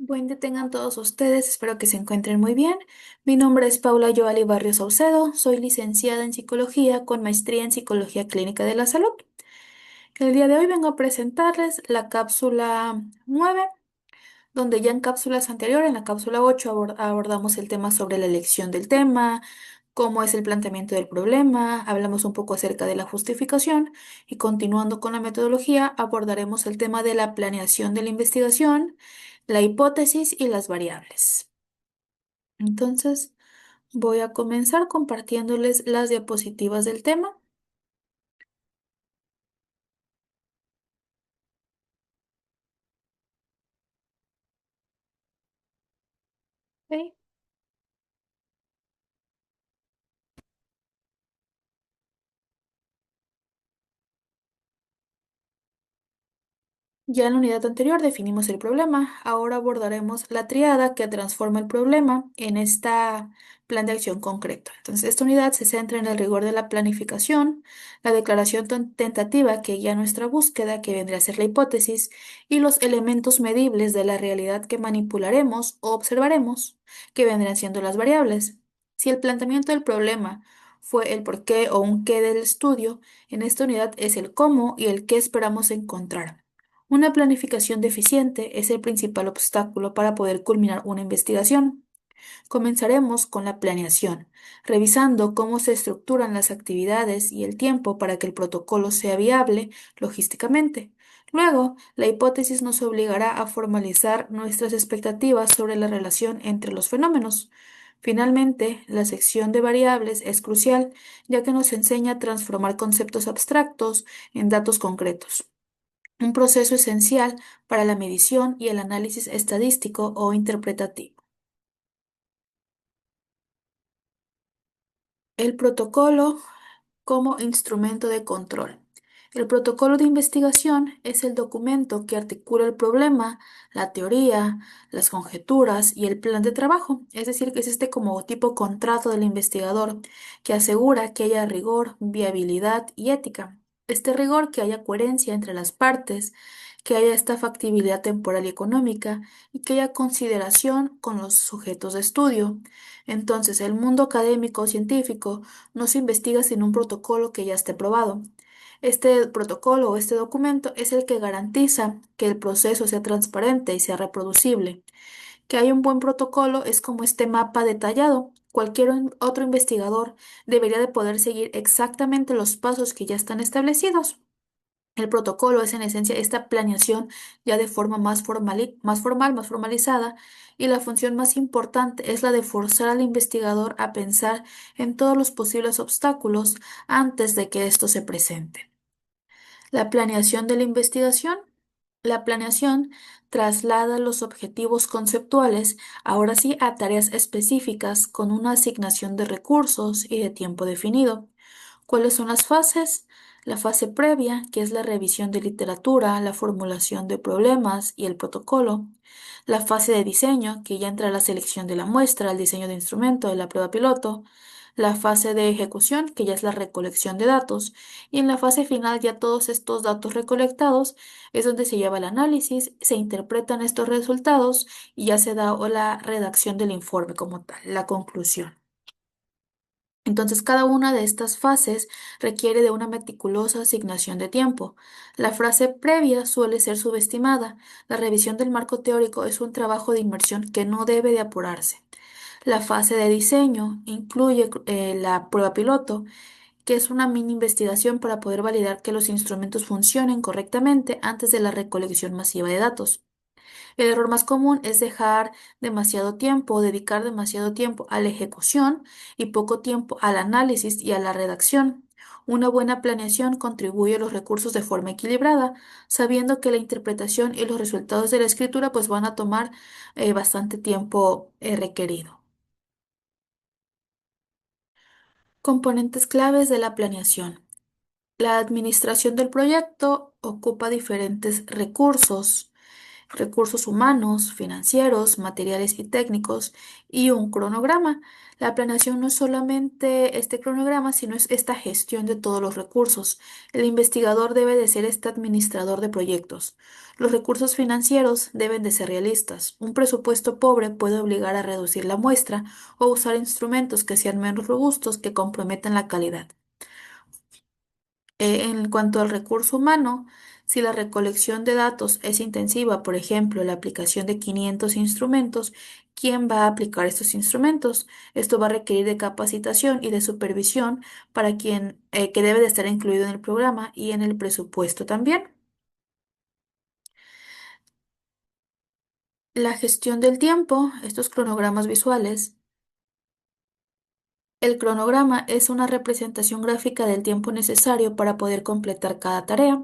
Buen día tengan todos ustedes, espero que se encuentren muy bien. Mi nombre es Paula Joali Barrios Saucedo, soy licenciada en Psicología con maestría en Psicología Clínica de la Salud. El día de hoy vengo a presentarles la cápsula 9, donde ya en cápsulas anteriores, en la cápsula 8, abordamos el tema sobre la elección del tema, cómo es el planteamiento del problema, hablamos un poco acerca de la justificación y continuando con la metodología, abordaremos el tema de la planeación de la investigación, la hipótesis y las variables. Entonces, voy a comenzar compartiéndoles las diapositivas del tema. ¿Ok? Ya en la unidad anterior definimos el problema, ahora abordaremos la triada que transforma el problema en esta plan de acción concreto. Entonces, esta unidad se centra en el rigor de la planificación, la declaración tentativa que guía nuestra búsqueda, que vendría a ser la hipótesis, y los elementos medibles de la realidad que manipularemos o observaremos, que vendrán siendo las variables. Si el planteamiento del problema fue el por qué o un qué del estudio, en esta unidad es el cómo y el qué esperamos encontrar. Una planificación deficiente es el principal obstáculo para poder culminar una investigación. Comenzaremos con la planeación, revisando cómo se estructuran las actividades y el tiempo para que el protocolo sea viable logísticamente. Luego, la hipótesis nos obligará a formalizar nuestras expectativas sobre la relación entre los fenómenos. Finalmente, la sección de variables es crucial, ya que nos enseña a transformar conceptos abstractos en datos concretos, un proceso esencial para la medición y el análisis estadístico o interpretativo. El protocolo como instrumento de control. El protocolo de investigación es el documento que articula el problema, la teoría, las conjeturas y el plan de trabajo. Es decir, que es este como tipo contrato del investigador que asegura que haya rigor, viabilidad y ética. Este rigor, que haya coherencia entre las partes, que haya esta factibilidad temporal y económica y que haya consideración con los sujetos de estudio. Entonces, el mundo académico o científico no se investiga sin un protocolo que ya esté probado. Este protocolo o este documento es el que garantiza que el proceso sea transparente y sea reproducible. Que haya un buen protocolo es como este mapa detallado. Cualquier otro investigador debería de poder seguir exactamente los pasos que ya están establecidos. El protocolo es en esencia esta planeación ya de forma más formal, más formalizada, y la función más importante es la de forzar al investigador a pensar en todos los posibles obstáculos antes de que esto se presente. La planeación de la investigación. La planeación traslada los objetivos conceptuales ahora sí a tareas específicas con una asignación de recursos y de tiempo definido. ¿Cuáles son las fases? La fase previa, que es la revisión de literatura, la formulación de problemas y el protocolo. La fase de diseño, que ya entra la selección de la muestra, el diseño de instrumento, de la prueba piloto. La fase de ejecución, que ya es la recolección de datos. Y en la fase final, ya todos estos datos recolectados es donde se lleva el análisis, se interpretan estos resultados y ya se da o la redacción del informe como tal, la conclusión. Entonces, cada una de estas fases requiere de una meticulosa asignación de tiempo. La fase previa suele ser subestimada. La revisión del marco teórico es un trabajo de inmersión que no debe de apurarse. La fase de diseño incluye la prueba piloto, que es una mini investigación para poder validar que los instrumentos funcionen correctamente antes de la recolección masiva de datos. El error más común es dejar demasiado tiempo o dedicar demasiado tiempo a la ejecución y poco tiempo al análisis y a la redacción. Una buena planeación contribuye a los recursos de forma equilibrada, sabiendo que la interpretación y los resultados de la escritura pues van a tomar bastante tiempo requerido. Componentes claves de la planeación. La administración del proyecto ocupa diferentes recursos. recursos humanos, financieros, materiales y técnicos y un cronograma. La planeación no es solamente este cronograma, sino es esta gestión de todos los recursos. El investigador debe de ser este administrador de proyectos. Los recursos financieros deben de ser realistas. Un presupuesto pobre puede obligar a reducir la muestra o usar instrumentos que sean menos robustos que comprometan la calidad. En cuanto al recurso humano, si la recolección de datos es intensiva, por ejemplo, la aplicación de 500 instrumentos, ¿quién va a aplicar estos instrumentos? Esto va a requerir de capacitación y de supervisión para quien que debe de estar incluido en el programa y en el presupuesto también. La gestión del tiempo, estos cronogramas visuales. El cronograma es una representación gráfica del tiempo necesario para poder completar cada tarea.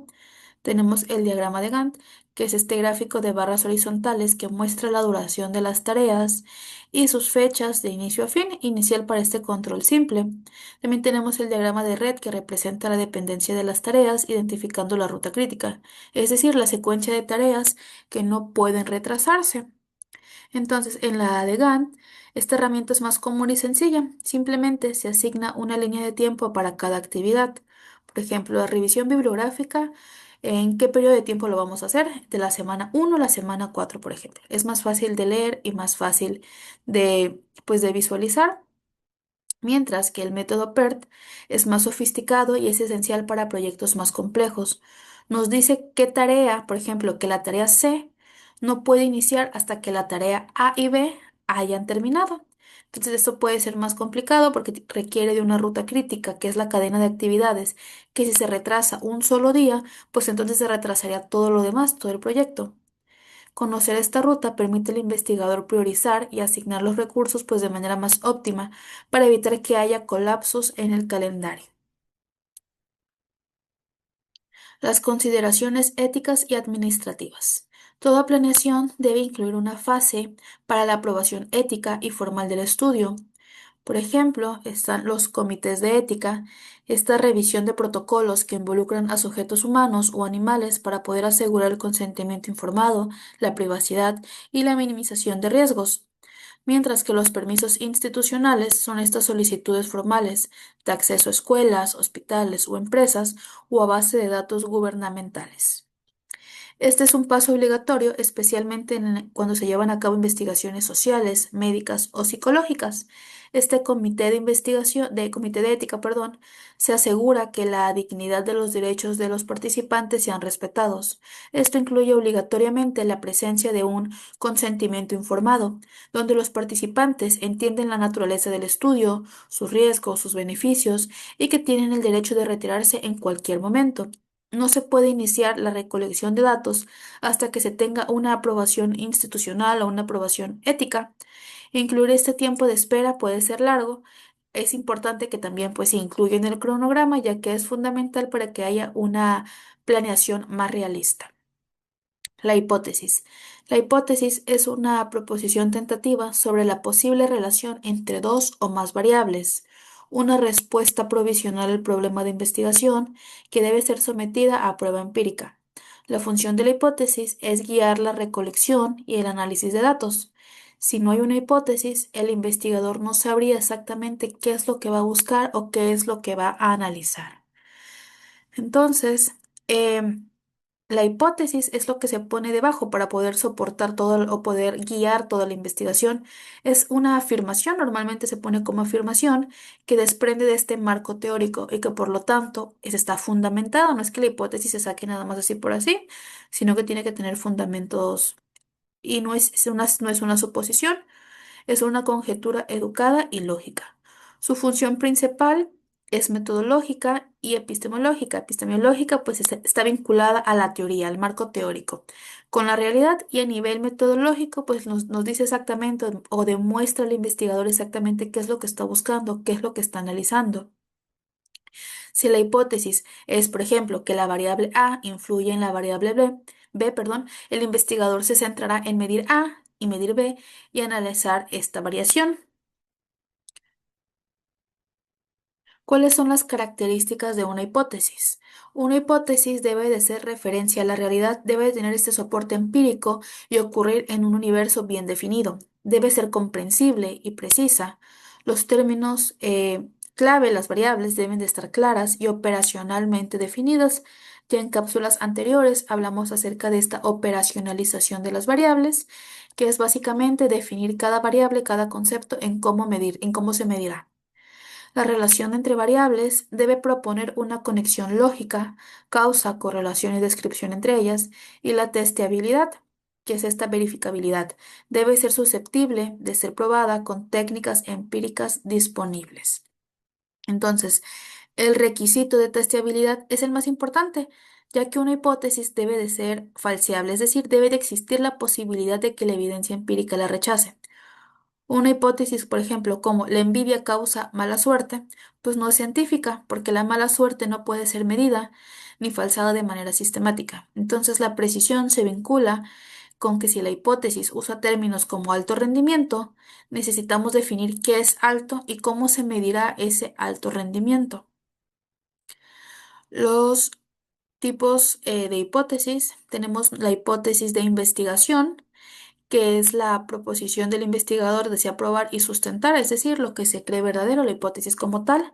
Tenemos el diagrama de Gantt, que es este gráfico de barras horizontales que muestra la duración de las tareas y sus fechas de inicio a fin, inicial para este control simple. También tenemos el diagrama de red que representa la dependencia de las tareas, identificando la ruta crítica, es decir, la secuencia de tareas que no pueden retrasarse. Entonces, en la de Gantt, esta herramienta es más común y sencilla. Simplemente se asigna una línea de tiempo para cada actividad. Por ejemplo, la revisión bibliográfica, ¿en qué periodo de tiempo lo vamos a hacer? De la semana 1 a la semana 4, por ejemplo. Es más fácil de leer y más fácil de visualizar. Mientras que el método PERT es más sofisticado y es esencial para proyectos más complejos. Nos dice qué tarea, por ejemplo, que la tarea C no puede iniciar hasta que la tarea A y B hayan terminado. Entonces esto puede ser más complicado porque requiere de una ruta crítica, que es la cadena de actividades, que si se retrasa un solo día, pues entonces se retrasaría todo lo demás, todo el proyecto. Conocer esta ruta permite al investigador priorizar y asignar los recursos pues de manera más óptima para evitar que haya colapsos en el calendario. Las consideraciones éticas y administrativas. Toda planeación debe incluir una fase para la aprobación ética y formal del estudio. Por ejemplo, están los comités de ética, esta revisión de protocolos que involucran a sujetos humanos o animales para poder asegurar el consentimiento informado, la privacidad y la minimización de riesgos. Mientras que los permisos institucionales son estas solicitudes formales de acceso a escuelas, hospitales o empresas o a base de datos gubernamentales. Este es un paso obligatorio, especialmente cuando se llevan a cabo investigaciones sociales, médicas o psicológicas. Este comité de ética, perdón, se asegura que la dignidad de los derechos de los participantes sean respetados. Esto incluye obligatoriamente la presencia de un consentimiento informado, donde los participantes entienden la naturaleza del estudio, sus riesgos, sus beneficios y que tienen el derecho de retirarse en cualquier momento. No se puede iniciar la recolección de datos hasta que se tenga una aprobación institucional o una aprobación ética. Incluir este tiempo de espera puede ser largo. Es importante que también pues se incluya en el cronograma, ya que es fundamental para que haya una planeación más realista. La hipótesis. La hipótesis es una proposición tentativa sobre la posible relación entre dos o más variables, una respuesta provisional al problema de investigación que debe ser sometida a prueba empírica. La función de la hipótesis es guiar la recolección y el análisis de datos. Si no hay una hipótesis, el investigador no sabría exactamente qué es lo que va a buscar o qué es lo que va a analizar. Entonces, la hipótesis es lo que se pone debajo para poder soportar o poder guiar toda la investigación. Es una afirmación, normalmente se pone como afirmación, que desprende de este marco teórico y que por lo tanto está fundamentada. No es que la hipótesis se saque nada más así por así, sino que tiene que tener fundamentos y no es una suposición. Es una conjetura educada y lógica. Su función principal es metodológica y epistemológica. Epistemológica, pues está vinculada a la teoría, al marco teórico. Con la realidad y a nivel metodológico, pues nos dice exactamente o demuestra al investigador exactamente qué es lo que está buscando, qué es lo que está analizando. Si la hipótesis es, por ejemplo, que la variable A influye en la variable B, el investigador se centrará en medir A y medir B y analizar esta variación. ¿Cuáles son las características de una hipótesis? Una hipótesis debe de ser referencia a la realidad, debe de tener este soporte empírico y ocurrir en un universo bien definido. Debe ser comprensible y precisa. Los términos clave, las variables, deben de estar claras y operacionalmente definidas. Ya en cápsulas anteriores hablamos acerca de esta operacionalización de las variables, que es básicamente definir cada variable, cada concepto en cómo medir, en cómo se medirá. La relación entre variables debe proponer una conexión lógica, causa, correlación y descripción entre ellas, y la testeabilidad, que es esta verificabilidad, debe ser susceptible de ser probada con técnicas empíricas disponibles. Entonces, el requisito de testeabilidad es el más importante, ya que una hipótesis debe de ser falseable, es decir, debe de existir la posibilidad de que la evidencia empírica la rechace. Una hipótesis, por ejemplo, como la envidia causa mala suerte, pues no es científica, porque la mala suerte no puede ser medida ni falsada de manera sistemática. Entonces, la precisión se vincula con que si la hipótesis usa términos como alto rendimiento, necesitamos definir qué es alto y cómo se medirá ese alto rendimiento. Los tipos de hipótesis, tenemos la hipótesis de investigación, que es la proposición del investigador desea probar y sustentar, es decir, lo que se cree verdadero, la hipótesis como tal.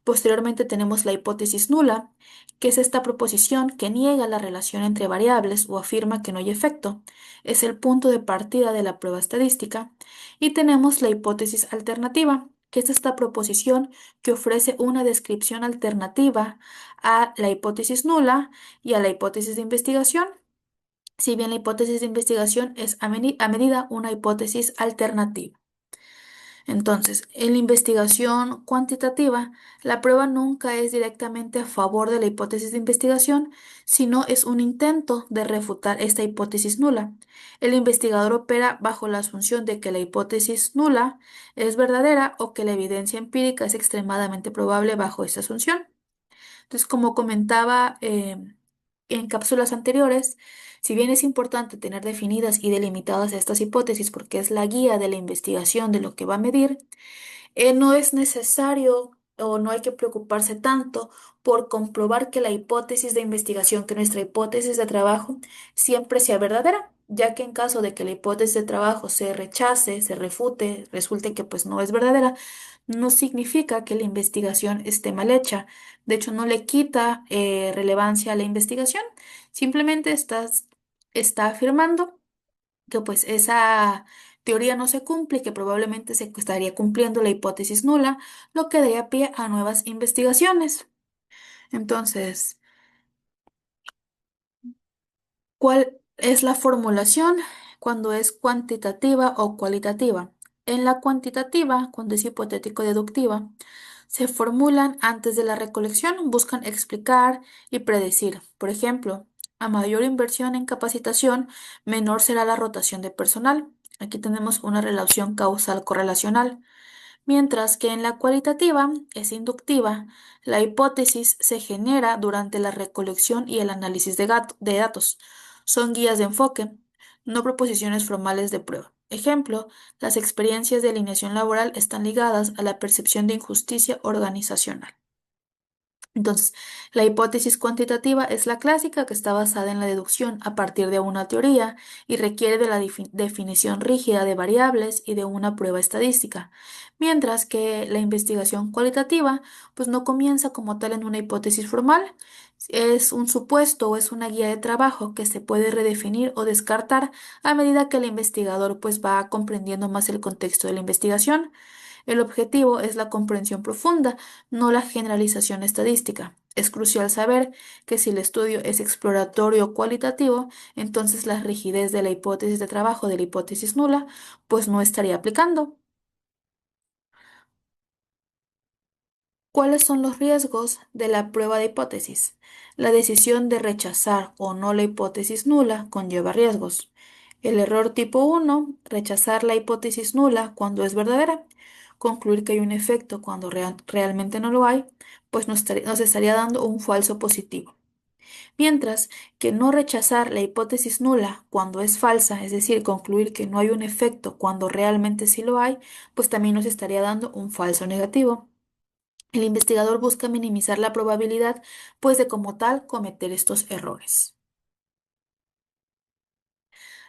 Posteriormente tenemos la hipótesis nula, que es esta proposición que niega la relación entre variables o afirma que no hay efecto. Es el punto de partida de la prueba estadística. Y tenemos la hipótesis alternativa, que es esta proposición que ofrece una descripción alternativa a la hipótesis nula y a la hipótesis de investigación, si bien la hipótesis de investigación es a medida una hipótesis alternativa. Entonces, en la investigación cuantitativa, la prueba nunca es directamente a favor de la hipótesis de investigación, sino es un intento de refutar esta hipótesis nula. El investigador opera bajo la asunción de que la hipótesis nula es verdadera o que la evidencia empírica es extremadamente probable bajo esta asunción. Entonces, como comentaba en cápsulas anteriores, si bien es importante tener definidas y delimitadas estas hipótesis porque es la guía de la investigación de lo que va a medir, no es necesario o no hay que preocuparse tanto por comprobar que la hipótesis de investigación, que nuestra hipótesis de trabajo siempre sea verdadera, ya que en caso de que la hipótesis de trabajo se rechace, se refute, resulte que pues no es verdadera, no significa que la investigación esté mal hecha. De hecho, no le quita relevancia a la investigación, simplemente está afirmando que pues esa teoría no se cumple y que probablemente se estaría cumpliendo la hipótesis nula, lo que daría pie a nuevas investigaciones. Entonces, ¿cuál es la formulación cuando es cuantitativa o cualitativa? En la cuantitativa, cuando es hipotético-deductiva, se formulan antes de la recolección, buscan explicar y predecir. Por ejemplo, a mayor inversión en capacitación, menor será la rotación de personal. Aquí tenemos una relación causal correlacional. Mientras que en la cualitativa es inductiva, la hipótesis se genera durante la recolección y el análisis de datos. Son guías de enfoque, no proposiciones formales de prueba. Ejemplo, las experiencias de alineación laboral están ligadas a la percepción de injusticia organizacional. Entonces, la hipótesis cuantitativa es la clásica que está basada en la deducción a partir de una teoría y requiere de la definición rígida de variables y de una prueba estadística, mientras que la investigación cualitativa pues no comienza como tal en una hipótesis formal, es un supuesto o es una guía de trabajo que se puede redefinir o descartar a medida que el investigador pues va comprendiendo más el contexto de la investigación. El objetivo es la comprensión profunda, no la generalización estadística. Es crucial saber que si el estudio es exploratorio o cualitativo, entonces la rigidez de la hipótesis de trabajo de la hipótesis nula, pues no estaría aplicando. ¿Cuáles son los riesgos de la prueba de hipótesis? La decisión de rechazar o no la hipótesis nula conlleva riesgos. El error tipo 1, rechazar la hipótesis nula cuando es verdadera. Concluir que hay un efecto cuando realmente no lo hay, pues nos estaría dando un falso positivo. Mientras que no rechazar la hipótesis nula cuando es falsa, es decir, concluir que no hay un efecto cuando realmente sí lo hay, pues también nos estaría dando un falso negativo. El investigador busca minimizar la probabilidad, pues, de como tal cometer estos errores.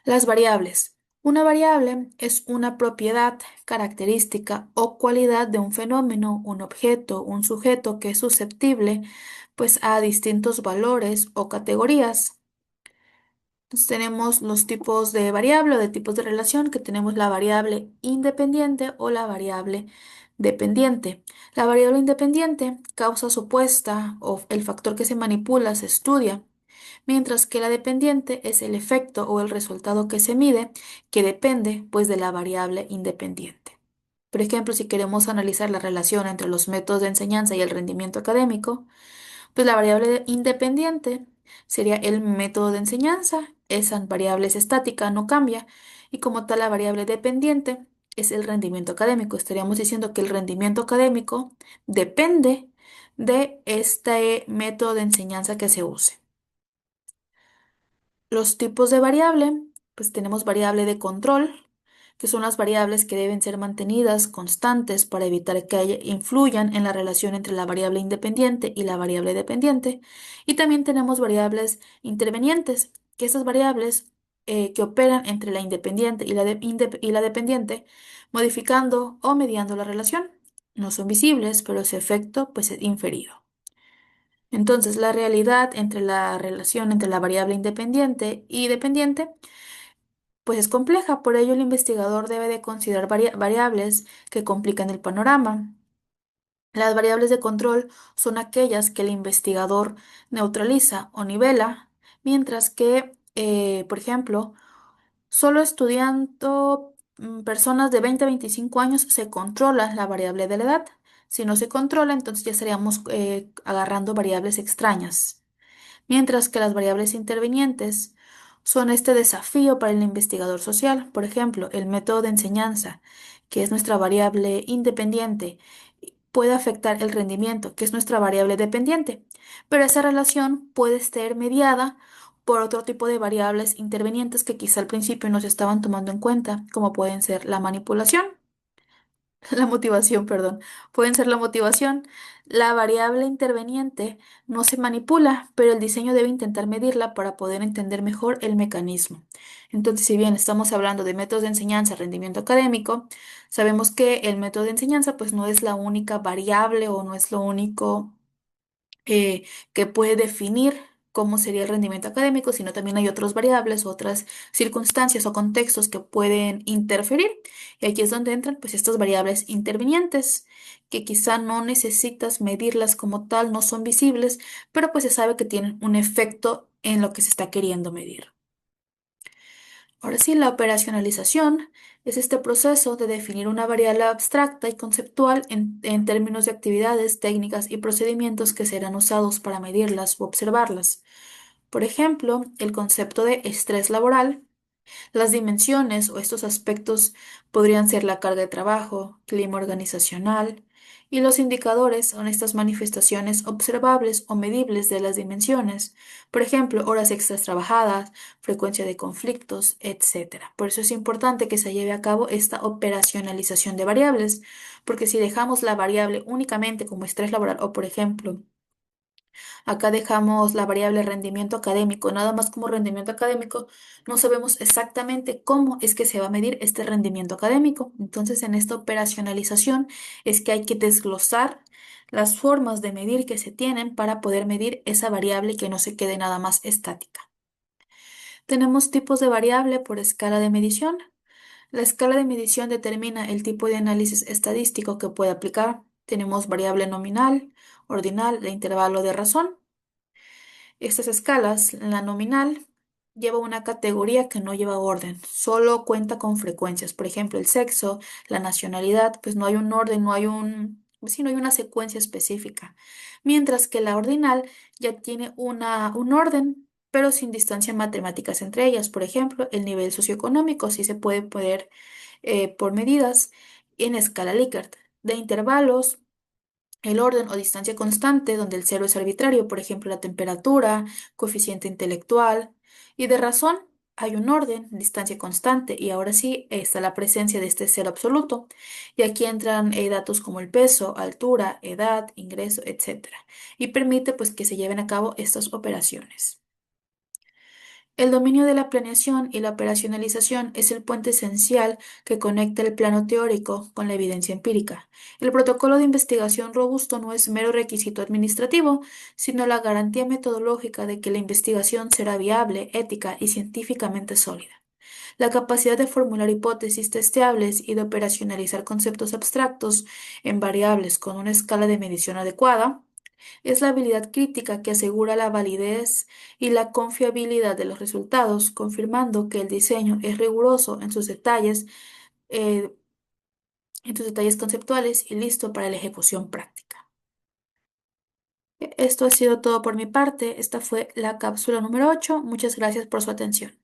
Las variables. Una variable es una propiedad, característica o cualidad de un fenómeno, un objeto, un sujeto que es susceptible, pues, a distintos valores o categorías. Entonces tenemos los tipos de variable o de tipos de relación, que tenemos la variable independiente o la variable dependiente. La variable independiente, causa supuesta o el factor que se manipula, se estudia, mientras que la dependiente es el efecto o el resultado que se mide, que depende pues de la variable independiente. Por ejemplo, si queremos analizar la relación entre los métodos de enseñanza y el rendimiento académico, pues la variable independiente sería el método de enseñanza. Esa variable es estática, no cambia. Y como tal, la variable dependiente es el rendimiento académico. Estaríamos diciendo que el rendimiento académico depende de este método de enseñanza que se use. Los tipos de variable, pues tenemos variable de control, que son las variables que deben ser mantenidas constantes para evitar que influyan en la relación entre la variable independiente y la variable dependiente. Y también tenemos variables intervenientes, que esas variables que operan entre la independiente y y la dependiente, modificando o mediando la relación. No son visibles, pero su efecto pues es inferido. Entonces, la realidad entre la relación entre la variable independiente y dependiente, pues es compleja. Por ello, el investigador debe de considerar variables que complican el panorama. Las variables de control son aquellas que el investigador neutraliza o nivela, mientras que, por ejemplo, solo estudiando personas de 20 a 25 años se controla la variable de la edad. Si no se controla, entonces ya estaríamos agarrando variables extrañas, mientras que las variables intervinientes son este desafío para el investigador social. Por ejemplo, el método de enseñanza, que es nuestra variable independiente, puede afectar el rendimiento, que es nuestra variable dependiente, pero esa relación puede ser mediada por otro tipo de variables intervinientes que quizá al principio no se estaban tomando en cuenta, como pueden ser la manipulación. La motivación, perdón. Pueden ser la motivación. La variable interveniente no se manipula, pero el diseño debe intentar medirla para poder entender mejor el mecanismo. Entonces, si bien estamos hablando de métodos de enseñanza, rendimiento académico, sabemos que el método de enseñanza pues no es la única variable o no es lo único que puede definir cómo sería el rendimiento académico, sino también hay otras variables, otras circunstancias o contextos que pueden interferir. Y aquí es donde entran pues estas variables intervinientes, que quizá no necesitas medirlas como tal, no son visibles, pero pues se sabe que tienen un efecto en lo que se está queriendo medir. Ahora sí, la operacionalización es este proceso de definir una variable abstracta y conceptual en términos de actividades, técnicas y procedimientos que serán usados para medirlas o observarlas. Por ejemplo, el concepto de estrés laboral. Las dimensiones o estos aspectos podrían ser la carga de trabajo, clima organizacional, y los indicadores son estas manifestaciones observables o medibles de las dimensiones, por ejemplo, horas extras trabajadas, frecuencia de conflictos, etcétera. Por eso es importante que se lleve a cabo esta operacionalización de variables, porque si dejamos la variable únicamente como estrés laboral o, por ejemplo, acá dejamos la variable rendimiento académico, nada más como rendimiento académico. No sabemos exactamente cómo es que se va a medir este rendimiento académico. Entonces, en esta operacionalización es que hay que desglosar las formas de medir que se tienen para poder medir esa variable y que no se quede nada más estática. Tenemos tipos de variable por escala de medición. La escala de medición determina el tipo de análisis estadístico que puede aplicar. Tenemos variable nominal, ordinal e intervalo de razón. Estas escalas, la nominal lleva una categoría que no lleva orden, solo cuenta con frecuencias. Por ejemplo, el sexo, la nacionalidad, pues no hay un orden, sí, no hay una secuencia específica. Mientras que la ordinal ya tiene un orden, pero sin distancias matemáticas entre ellas. Por ejemplo, el nivel socioeconómico sí se puede poner por medidas en escala Likert. De intervalos, el orden o distancia constante, donde el cero es arbitrario, por ejemplo, la temperatura, coeficiente intelectual, y de razón. hay un orden, distancia constante y ahora sí está la presencia de este cero absoluto. Y aquí entran datos como el peso, altura, edad, ingreso, etcétera. Y permite pues que se lleven a cabo estas operaciones. El dominio de la planeación y la operacionalización es el puente esencial que conecta el plano teórico con la evidencia empírica. El protocolo de investigación robusto no es mero requisito administrativo, sino la garantía metodológica de que la investigación será viable, ética y científicamente sólida. La capacidad de formular hipótesis testeables y de operacionalizar conceptos abstractos en variables con una escala de medición adecuada es la habilidad crítica que asegura la validez y la confiabilidad de los resultados, confirmando que el diseño es riguroso eh, en sus detalles conceptuales y listo para la ejecución práctica. Esto ha sido todo por mi parte. Esta fue la cápsula número 8. Muchas gracias por su atención.